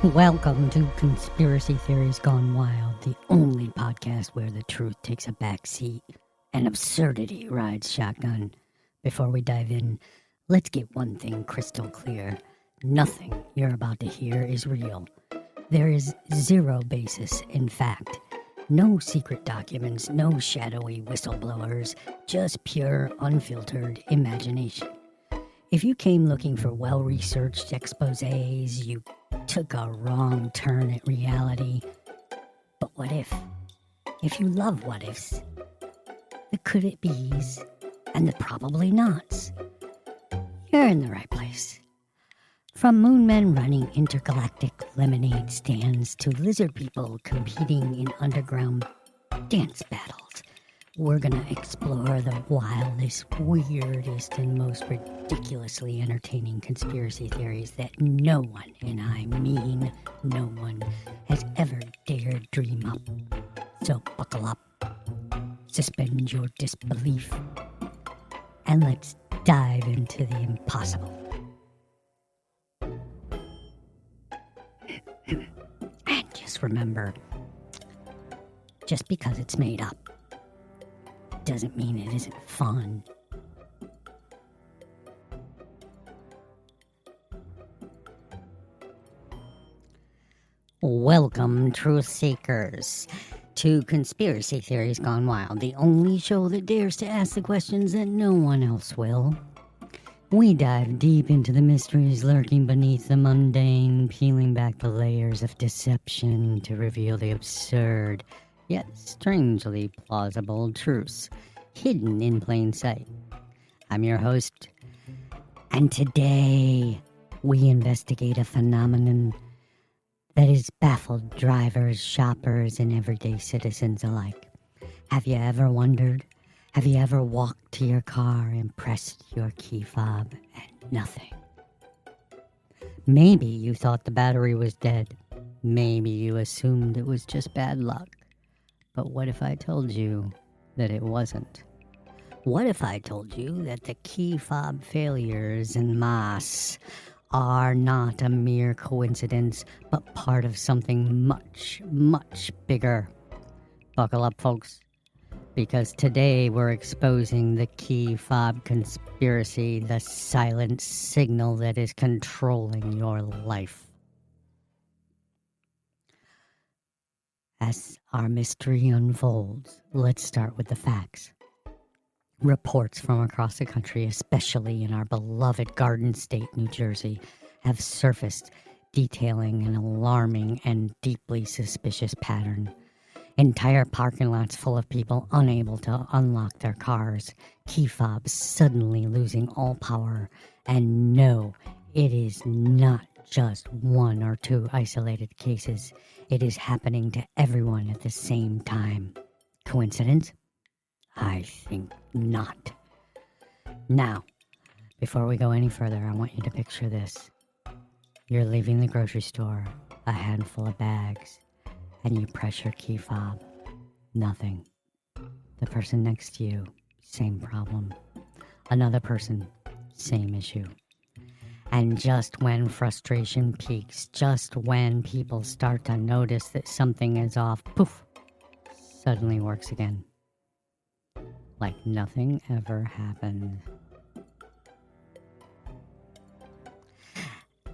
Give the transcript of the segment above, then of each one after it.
Welcome to Conspiracy Theories Gone Wild, the only podcast where the truth takes a back seat and absurdity rides shotgun. Before we dive in, let's get one thing crystal clear. Nothing you're about to hear is real. There is zero basis in fact. No secret documents, no shadowy whistleblowers, just pure, unfiltered imagination. If you came looking for well-researched exposés, you took a wrong turn at reality. But what if? If you love what ifs, the could it be's, and the probably nots, you're in the right place. From moonmen running intergalactic lemonade stands to lizard people competing in underground dance battles, we're gonna explore the wildest, weirdest, and most ridiculously entertaining conspiracy theories that no one, and I mean no one, has ever dared dream up. So buckle up, suspend your disbelief, and let's dive into the impossible. And just remember, just because it's made up doesn't mean it isn't fun. Welcome, truth seekers, to Conspiracy Theories Gone Wild, the only show that dares to ask the questions that no one else will. We dive deep into the mysteries lurking beneath the mundane, peeling back the layers of deception to reveal the absurd, yet strangely plausible truths hidden in plain sight. I'm your host, and today we investigate a phenomenon that has baffled drivers, shoppers, and everyday citizens alike. Have you ever wondered? Have you ever walked to your car and pressed your key fob and nothing? Maybe you thought the battery was dead. Maybe you assumed it was just bad luck. But what if I told you that it wasn't? What if I told you that the key fob failures en masse are not a mere coincidence, but part of something much, much bigger? Buckle up, folks, because today we're exposing the key fob conspiracy, the silent signal that is controlling your life. As our mystery unfolds, let's start with the facts. Reports from across the country, especially in our beloved Garden State, New Jersey, have surfaced detailing an alarming and deeply suspicious pattern. Entire parking lots full of people unable to unlock their cars, key fobs suddenly losing all power, and no, it is not just one or two isolated cases. It is happening to everyone at the same time. Coincidence? I think not. Now, before we go any further, I want you to picture this. You're leaving the grocery store, a handful of bags, and you press your key fob. Nothing. The person next to you, same problem. Another person, same issue. And just when frustration peaks, just when people start to notice that something is off, poof, suddenly works again. Like nothing ever happened.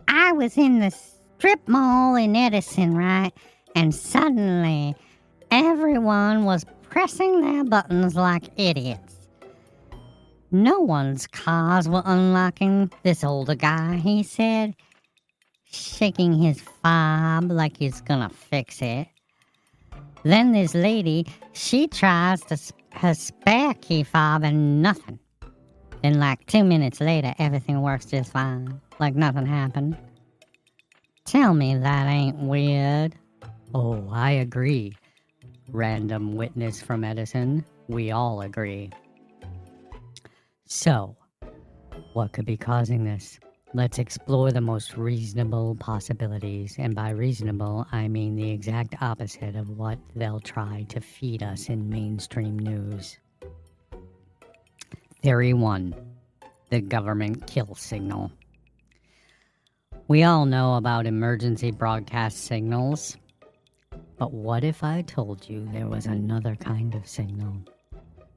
I was in the strip mall in Edison, right? And suddenly, everyone was pressing their buttons like idiots. No one's cars were unlocking. This older guy, he said, shaking his fob like he's gonna fix it. Then this lady, she tries her spare key fob and nothing. Then like 2 minutes later, everything works just fine, like nothing happened. Tell me that ain't weird. Oh, I agree. Random witness from Edison. We all agree. So, what could be causing this? Let's explore the most reasonable possibilities, and by reasonable, I mean the exact opposite of what they'll try to feed us in mainstream news. Theory 1. The government kill signal. We all know about emergency broadcast signals, but what if I told you there was another kind of signal?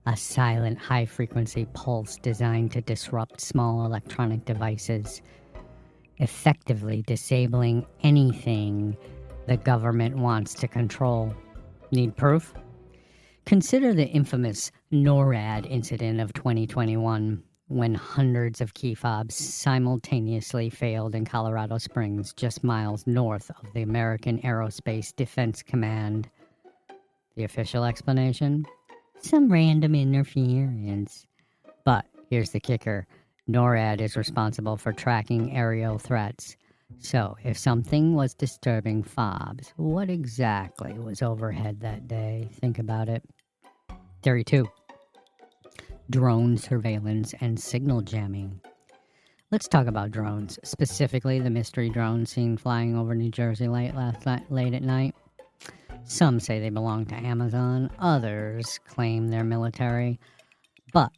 A silent, high-frequency pulse designed to disrupt small electronic devices, effectively disabling anything the government wants to control. Need proof? Consider the infamous NORAD incident of 2021, when hundreds of key fobs simultaneously failed in Colorado Springs, just miles north of the American Aerospace Defense Command. The official explanation? Some random interference. But here's the kicker. NORAD is responsible for tracking aerial threats. So, if something was disturbing fobs, what exactly was overhead that day? Think about it. Theory 2. Drone surveillance and signal jamming. Let's talk about drones, specifically the mystery drone seen flying over New Jersey late at night. Some say they belong to Amazon, others claim they're military. But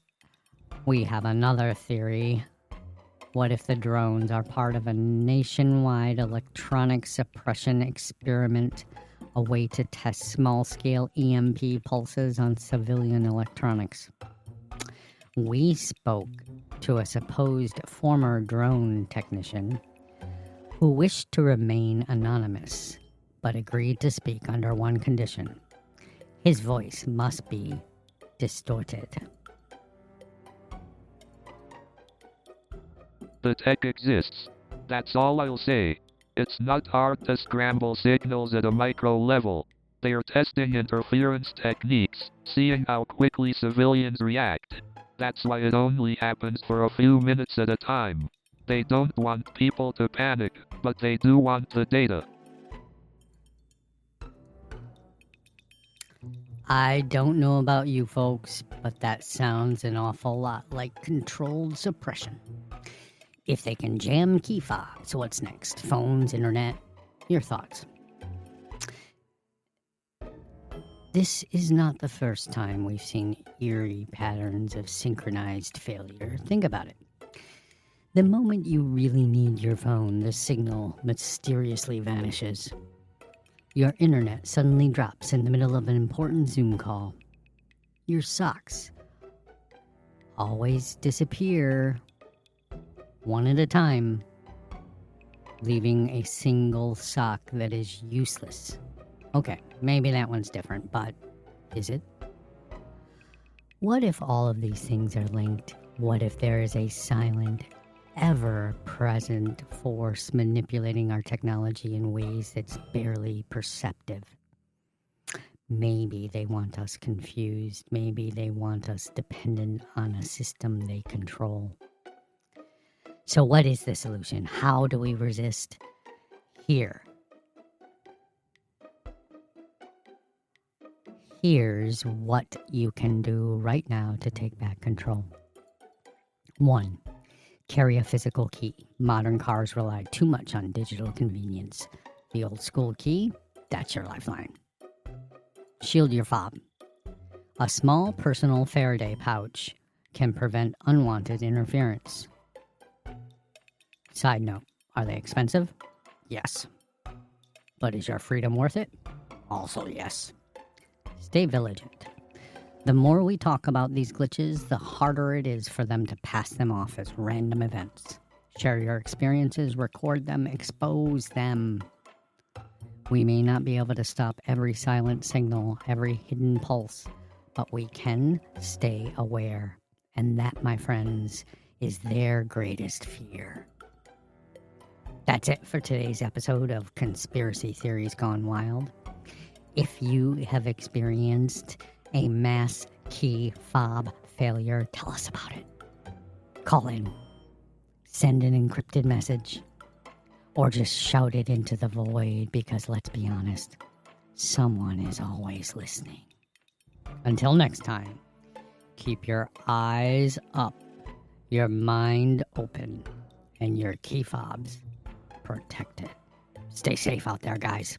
we have another theory. What if the drones are part of a nationwide electronic suppression experiment, a way to test small-scale EMP pulses on civilian electronics? We spoke to a supposed former drone technician who wished to remain anonymous, but agreed to speak under one condition. His voice must be distorted. The tech exists. That's all I'll say. It's not hard to scramble signals at a micro level. They are testing interference techniques, seeing how quickly civilians react. That's why it only happens for a few minutes at a time. They don't want people to panic, but they do want the data. I don't know about you folks, but that sounds an awful lot like controlled suppression. If they can jam key fobs, what's next? Phones, internet? Your thoughts? This is not the first time we've seen eerie patterns of synchronized failure. Think about it. The moment you really need your phone, the signal mysteriously vanishes. Your internet suddenly drops in the middle of an important Zoom call. Your socks always disappear, one at a time, leaving a single sock that is useless. Okay, maybe that one's different, but is it? What if all of these things are linked? What if there is a silent, ever-present force manipulating our technology in ways that's barely perceptive? Maybe they want us confused. Maybe they want us dependent on a system they control. So what is the solution? How do we resist? Here's what you can do right now to take back control. 1. Carry a physical key. Modern cars rely too much on digital convenience. The old school key, that's your lifeline. Shield your fob. A small personal Faraday pouch can prevent unwanted interference. Side note, are they expensive? Yes. But is your freedom worth it? Also yes. Stay vigilant. The more we talk about these glitches, the harder it is for them to pass them off as random events. Share your experiences, record them, expose them. We may not be able to stop every silent signal, every hidden pulse, but we can stay aware. And that, my friends, is their greatest fear. That's it for today's episode of Conspiracy Theories Gone Wild. If you have experienced a mass key fob failure, tell us about it. Call in, send an encrypted message, or just shout it into the void, because let's be honest, someone is always listening. Until next time, keep your eyes up, your mind open, and your key fobs protected. Stay safe out there, guys.